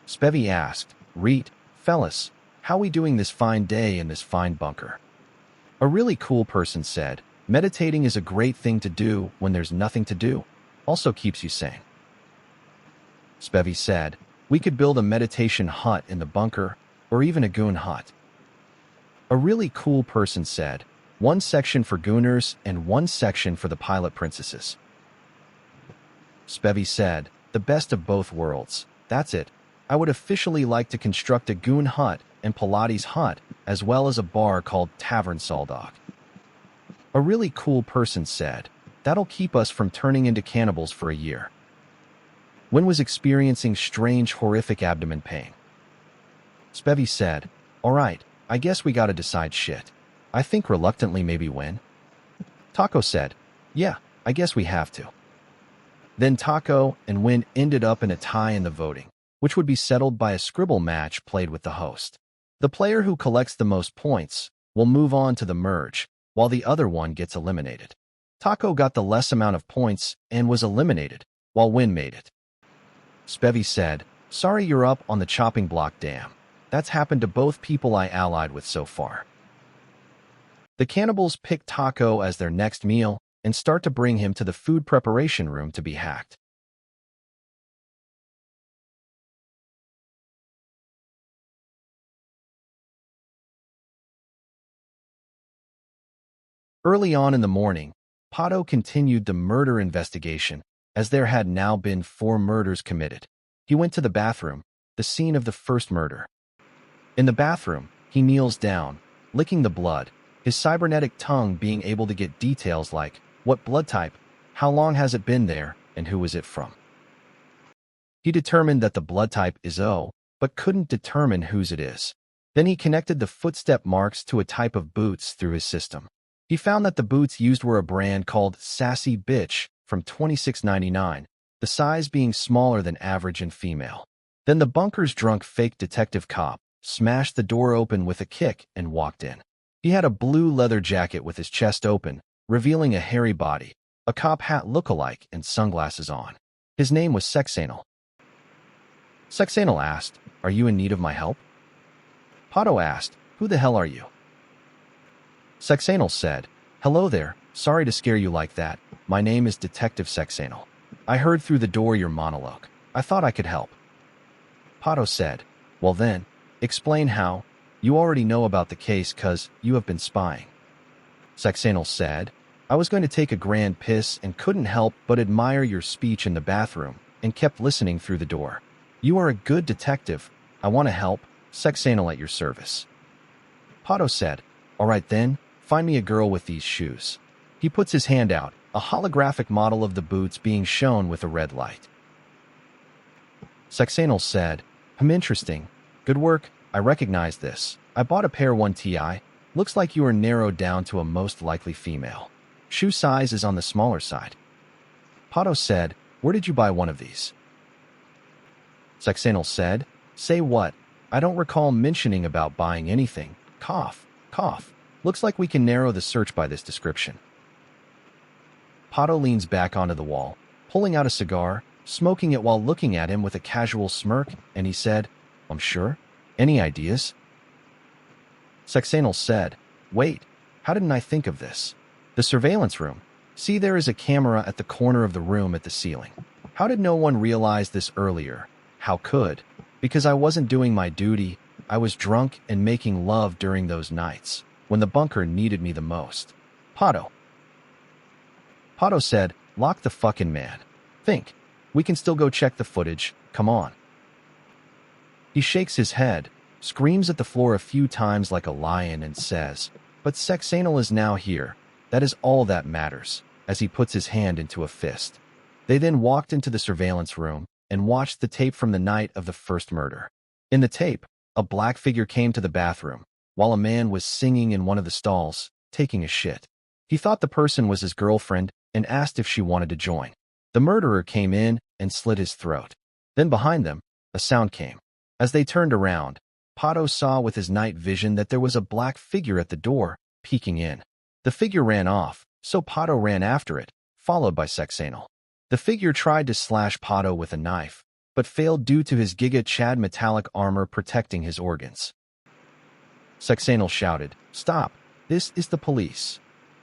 Spevy asked, "Reet, fellas, how we doing this fine day in this fine bunker?" A really cool person said, "Meditating is a great thing to do when there's nothing to do. Also keeps you sane." Spevy said, "We could build a meditation hut in the bunker, or even a goon hut." A really cool person said, "One section for gooners and one section for the pilot princesses." Spevy said, "The best of both worlds. That's it. I would officially like to construct a goon hut and Pilates hut, as well as a bar called Tavern Saldog." A really cool person said, "That'll keep us from turning into cannibals for a year." Wynn was experiencing strange, horrific abdomen pain. Spevy said, "All right, I guess we gotta decide shit. I think reluctantly maybe Wynn." Taco said, "Yeah, I guess we have to." Then Taco and Wynn ended up in a tie in the voting, which would be settled by a scribble match played with the host. The player who collects the most points will move on to the merge, while the other one gets eliminated. Taco got the less amount of points and was eliminated, while Wynn made it. Spevy said, "Sorry you're up on the chopping block, damn. That's happened to both people I allied with so far." The cannibals pick Taco as their next meal and start to bring him to the food preparation room to be hacked. Early on in the morning, Pato continued the murder investigation, as there had now been 4 murders committed. He went to the bathroom, the scene of the first murder. In the bathroom, he kneels down, licking the blood, his cybernetic tongue being able to get details like what blood type, how long has it been there, and who is it from. He determined that the blood type is O, but couldn't determine whose it is. Then he connected the footstep marks to a type of boots through his system. He found that the boots used were a brand called Sassy Bitch from $26.99, the size being smaller than average and female. Then the bunker's drunk fake detective cop smashed the door open with a kick and walked in. He had a blue leather jacket with his chest open, revealing a hairy body, a cop hat look-alike, and sunglasses on. His name was Sexanal. Sexanal asked, "Are you in need of my help?" Pato asked, "Who the hell are you?" Sexanal said, "Hello there, sorry to scare you like that. My name is Detective Sexanal. I heard through the door your monologue. I thought I could help." Pato said, "Well then, explain how. You already know about the case cause you have been spying." Sexanal said, "I was going to take a grand piss and couldn't help but admire your speech in the bathroom and kept listening through the door. You are a good detective. I want to help. Sexanal at your service." Pato said, "All right then, find me a girl with these shoes." He puts his hand out, a holographic model of the boots being shown with a red light. Sexanal said, Interesting. Good work. I recognize this. I bought a pair 1TI. Looks like you are narrowed down to a most likely female. Shoe size is on the smaller side." Pato said, "Where did you buy one of these?" Sexanal said, "Say what? I don't recall mentioning about buying anything. Cough, cough. Looks like we can narrow the search by this description." Pato leans back onto the wall, pulling out a cigar, smoking it while looking at him with a casual smirk, and he said, "I'm sure. Any ideas?" Sexanal said, "Wait, how didn't I think of this? The surveillance room. See, there is a camera at the corner of the room at the ceiling. How did no one realize this earlier? How could? Because I wasn't doing my duty. I was drunk and making love during those nights, when the bunker needed me the most." Pato. Pato said, "Lock the fucking man. Think. We can still go check the footage. Come on." He shakes his head, screams at the floor a few times like a lion and says, "But Sexanal is now here. That is all that matters," as he puts his hand into a fist. They then walked into the surveillance room and watched the tape from the night of the first murder. In the tape, a black figure came to the bathroom, while a man was singing in one of the stalls, taking a shit. He thought the person was his girlfriend and asked if she wanted to join. The murderer came in and slit his throat. Then behind them, a sound came. As they turned around, Pato saw with his night vision that there was a black figure at the door, peeking in. The figure ran off, so Pato ran after it, followed by Sexanal. The figure tried to slash Pato with a knife, but failed due to his Giga Chad metallic armor protecting his organs. Sexanal shouted, "Stop! This is the police.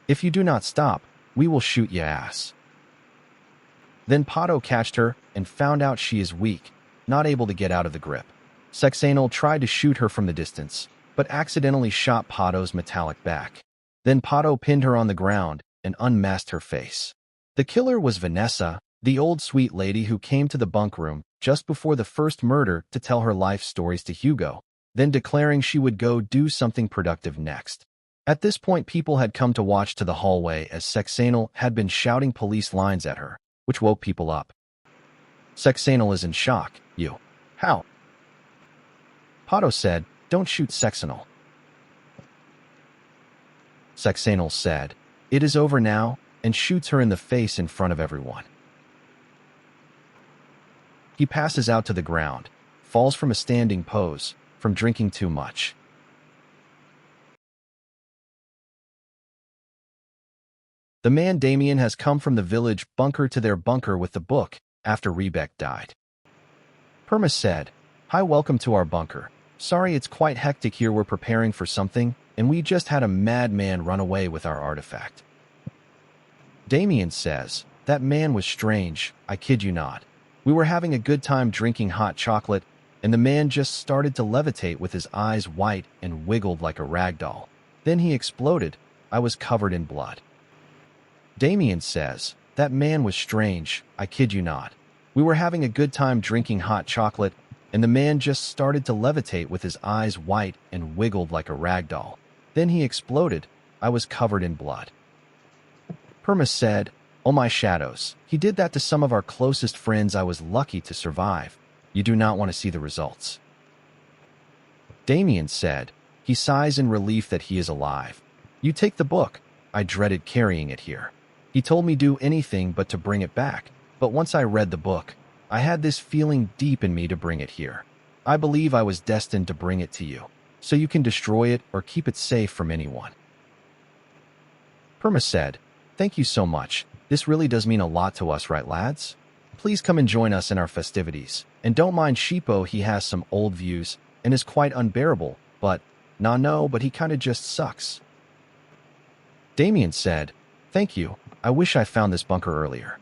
If you do not stop, we will shoot ya ass." Then Pato catched her and found out she is weak, not able to get out of the grip. Sexanal tried to shoot her from the distance, but accidentally shot Pato's metallic back. Then Pato pinned her on the ground and unmasked her face. The killer was Vanessa, the old sweet lady who came to the bunk room just before the first murder to tell her life stories to Hugo, then declaring she would go do something productive next. At this point, people had come to watch to the hallway as Sexanal had been shouting police lines at her, which woke people up. Sexanal is in shock. "You. How?" Pato said, "Don't shoot Sexanal." Sexanal said, "It is over now," and shoots her in the face in front of everyone. He passes out to the ground, falls from a standing pose, from drinking too much. The man Damien has come from the village bunker to their bunker with the book after Rebek died. Perma said, "Hi, welcome to our bunker. Sorry, it's quite hectic here. We're preparing for something, and we just had a madman run away with our artifact." Damien says, "That man was strange, I kid you not. We were having a good time drinking hot chocolate, and the man just started to levitate with his eyes white and wiggled like a rag doll. Then he exploded. I was covered in blood." Damien says, "That man was strange, I kid you not. We were having a good time drinking hot chocolate, and the man just started to levitate with his eyes white and wiggled like a rag doll. Then he exploded. I was covered in blood." Perma said, "Oh my shadows, he did that to some of our closest friends. I was lucky to survive. You do not want to see the results." Damien said, he sighs in relief that he is alive. "You take the book. I dreaded carrying it here. He told me do anything but to bring it back, but once I read the book, I had this feeling deep in me to bring it here. I believe I was destined to bring it to you, so you can destroy it or keep it safe from anyone." Perma said, "Thank you so much. This really does mean a lot to us, right lads? Please come and join us in our festivities. And don't mind Sheepo, he has some old views and is quite unbearable, but, but he kinda just sucks." Damien said, "Thank you. I wish I found this bunker earlier."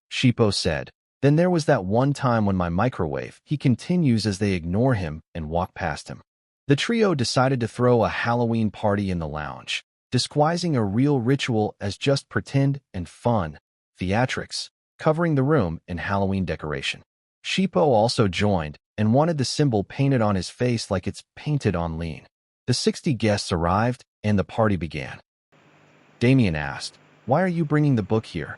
Sheepo said, "Then there was that one time when my microwave," he continues as they ignore him and walk past him. "The trio decided to throw a Halloween party in the lounge, disguising a real ritual as just pretend and fun, theatrics, covering the room in Halloween decoration. Sheepo also joined and wanted the symbol painted on his face like it's painted on lean. The 60 guests arrived and the party began." Damien asked, "Why are you bringing the book here?"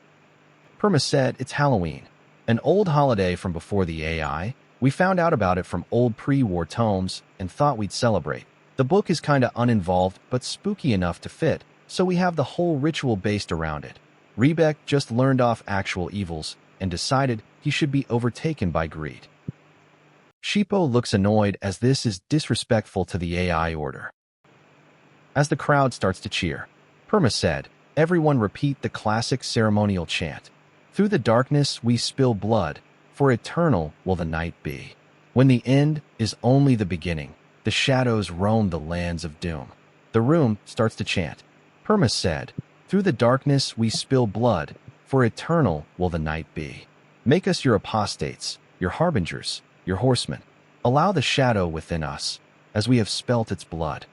Perma said, "It's Halloween, an old holiday from before the AI. We found out about it from old pre-war tomes and thought we'd celebrate. The book is kinda uninvolved but spooky enough to fit, so we have the whole ritual based around it. Rebek just learned off actual evils and decided he should be overtaken by greed." Sheepo looks annoyed as this is disrespectful to the AI order. As the crowd starts to cheer, Perma said, "Everyone repeat the classic ceremonial chant. Through the darkness we spill blood, for eternal will the night be. When the end is only the beginning, the shadows roam the lands of doom." The room starts to chant. Perma said, "Through the darkness we spill blood, for eternal will the night be. Make us your apostates, your harbingers, your horsemen. Allow the shadow within us, as we have spelt its blood."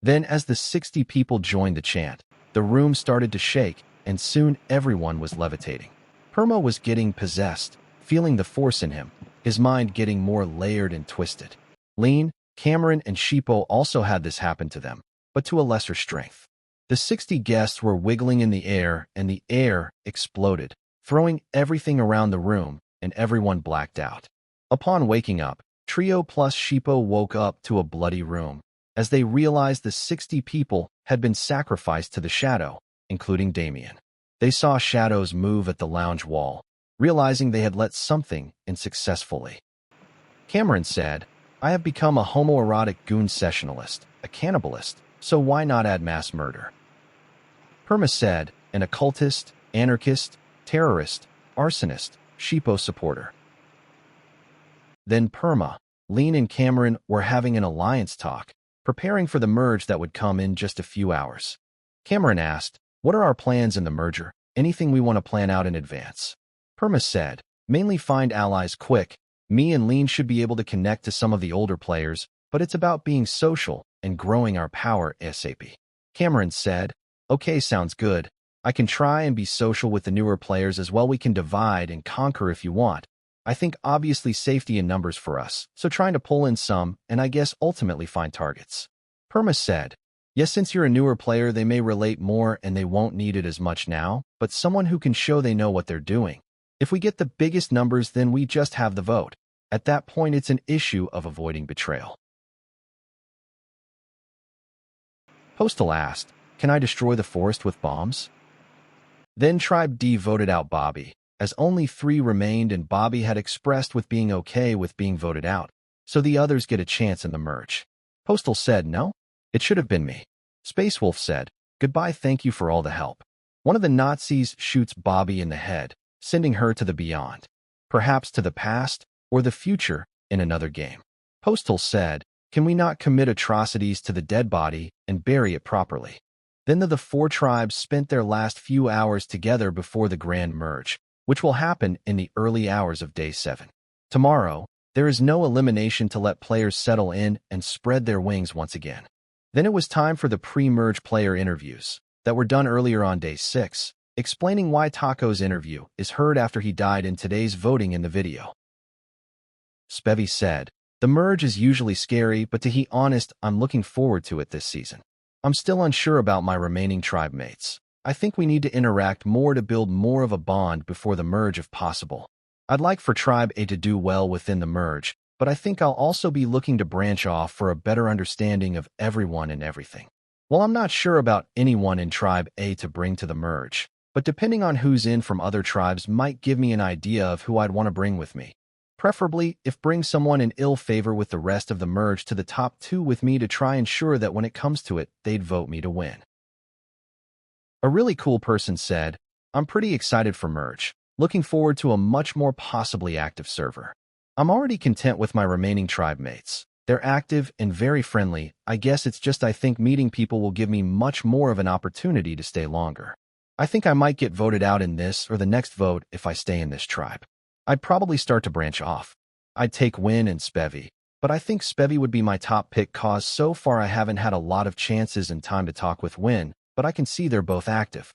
Then as the 60 people joined the chant, the room started to shake, and soon everyone was levitating. Perma was getting possessed, feeling the force in him, his mind getting more layered and twisted. Lean, Cameron, and Sheepo also had this happen to them, but to a lesser strength. The 60 guests were wiggling in the air, and the air exploded, throwing everything around the room, and everyone blacked out. Upon waking up, Trio plus Sheepo woke up to a bloody room, as they realized the 60 people had been sacrificed to the shadow, including Damien. They saw shadows move at the lounge wall, realizing they had let something in successfully. Cameron said, "I have become a homoerotic goon sessionalist, a cannibalist, so why not add mass murder?" Perma said, "An occultist, anarchist, terrorist, arsonist, Sheepo supporter." Then Perma, Lean and Cameron were having an alliance talk, preparing for the merge that would come in just a few hours. Cameron asked, "What are our plans in the merger? Anything we want to plan out in advance?" Perma said, "Mainly find allies quick. Me and Lean should be able to connect to some of the older players, but it's about being social and growing our power ASAP." Cameron said, "Okay, sounds good. I can try and be social with the newer players as well. We can divide and conquer if you want. I think obviously safety in numbers for us, so trying to pull in some, and I guess ultimately find targets." Perma said, "Yes, since you're a newer player, they may relate more and they won't need it as much now, but someone who can show they know what they're doing. If we get the biggest numbers, then we just have the vote. At that point, it's an issue of avoiding betrayal." Postal asked, "Can I destroy the forest with bombs?" Then Tribe D voted out Bobby, as only 3 remained and Bobby had expressed with being okay with being voted out, so the others get a chance in the merge. Postal said, "No, it should have been me." Space Wolf said, "Goodbye, thank you for all the help." One of the Nazis shoots Bobby in the head, sending her to the beyond, perhaps to the past or the future in another game. Postal said, "Can we not commit atrocities to the dead body and bury it properly?" Then the 4 tribes spent their last few hours together before the grand merge, which will happen in the early hours of Day 7. Tomorrow, there is no elimination to let players settle in and spread their wings once again. Then it was time for the pre-merge player interviews that were done earlier on Day 6, explaining why Taco's interview is heard after he died in today's voting in the video. Spevy said, "The merge is usually scary, but to be honest, I'm looking forward to it this season. I'm still unsure about my remaining tribe mates. I think we need to interact more to build more of a bond before the merge if possible. I'd like for Tribe A to do well within the merge, but I think I'll also be looking to branch off for a better understanding of everyone and everything. Well, I'm not sure about anyone in Tribe A to bring to the merge, but depending on who's in from other tribes might give me an idea of who I'd want to bring with me. Preferably, if bring someone in ill favor with the rest of the merge to the top 2 with me to try ensure that when it comes to it, they'd vote me to win." A really cool person said, "I'm pretty excited for merge, looking forward to a much more possibly active server. I'm already content with my remaining tribe mates. They're active and very friendly. I guess it's just I think meeting people will give me much more of an opportunity to stay longer. I think I might get voted out in this or the next vote if I stay in this tribe. I'd probably start to branch off. I'd take Win and Spevy, but I think Spevy would be my top pick cause so far I haven't had a lot of chances and time to talk with Win, but I can see they're both active."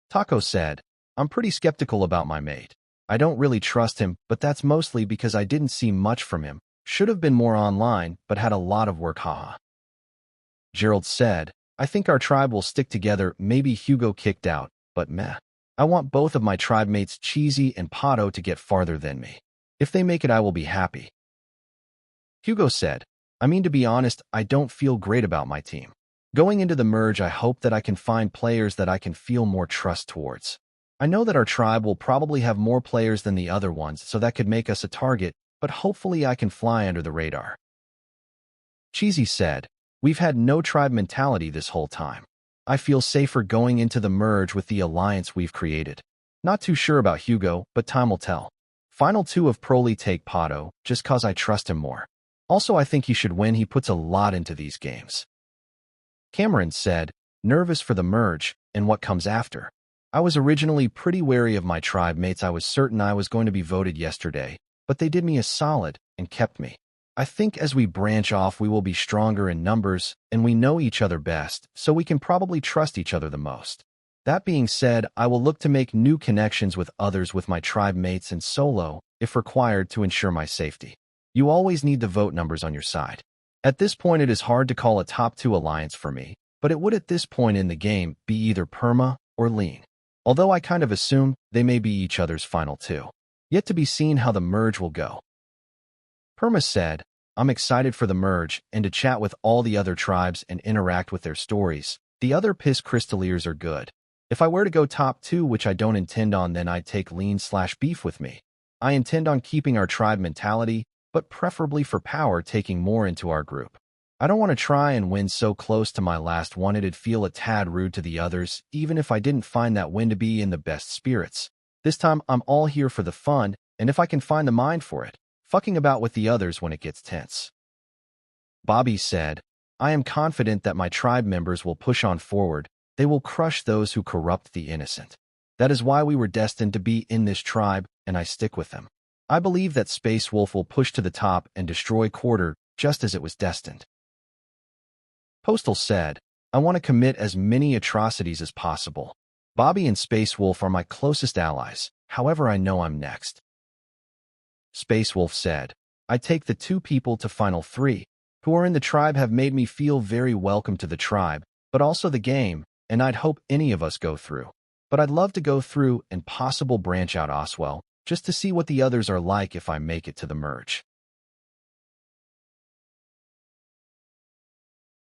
Taco said, "I'm pretty skeptical about my mate. I don't really trust him, but that's mostly because I didn't see much from him. Should have been more online, but had a lot of work, haha." Gerald said, "I think our tribe will stick together, maybe Hugo kicked out, but meh. I want both of my tribe mates Cheesy and Pato to get farther than me. If they make it, I will be happy." Hugo said, "I mean, to be honest, I don't feel great about my team. Going into the merge, I hope that I can find players that I can feel more trust towards. I know that our tribe will probably have more players than the other ones, so that could make us a target, but hopefully I can fly under the radar." Cheesy said, "We've had no tribe mentality this whole time. I feel safer going into the merge with the alliance we've created. Not too sure about Hugo, but time will tell. Final 2 of Proly take Pato, just cause I trust him more. Also, I think he should win. He puts a lot into these games." Cameron said, "Nervous for the merge and what comes after. I was originally pretty wary of my tribe mates. I was certain I was going to be voted yesterday, but they did me a solid and kept me. I think as we branch off, we will be stronger in numbers, and we know each other best, so we can probably trust each other the most. That being said, I will look to make new connections with others with my tribe mates and solo, if required, to ensure my safety. You always need the vote numbers on your side. At this point, it is hard to call a top 2 alliance for me, but it would at this point in the game be either Perma or Lean. Although I kind of assume they may be each other's final 2. Yet to be seen how the merge will go." Perma said, "I'm excited for the merge and to chat with all the other tribes and interact with their stories. The other Piss Crystalliers are good. If I were to go top 2, which I don't intend on, then I'd take Lean/Beef with me. I intend on keeping our tribe mentality, but preferably for power taking more into our group. I don't want to try and win so close to my last one. It'd feel a tad rude to the others, even if I didn't find that win to be in the best spirits. This time, I'm all here for the fun, and if I can find the mind for it, fucking about with the others when it gets tense. Bobby said, I am confident that my tribe members will push on forward. They will crush those who corrupt the innocent. That is why we were destined to be in this tribe, and I stick with them. I believe that Space Wolf will push to the top and destroy Quarter just as it was destined. Postal said, I want to commit as many atrocities as possible. Bobby and Space Wolf are my closest allies, however I know I'm next. Space Wolf said, I take the 2 people to Final 3, who are in the tribe have made me feel very welcome to the tribe, but also the game, and I'd hope any of us go through. But I'd love to go through and possible branch out Oswell, just to see what the others are like if I make it to the merge.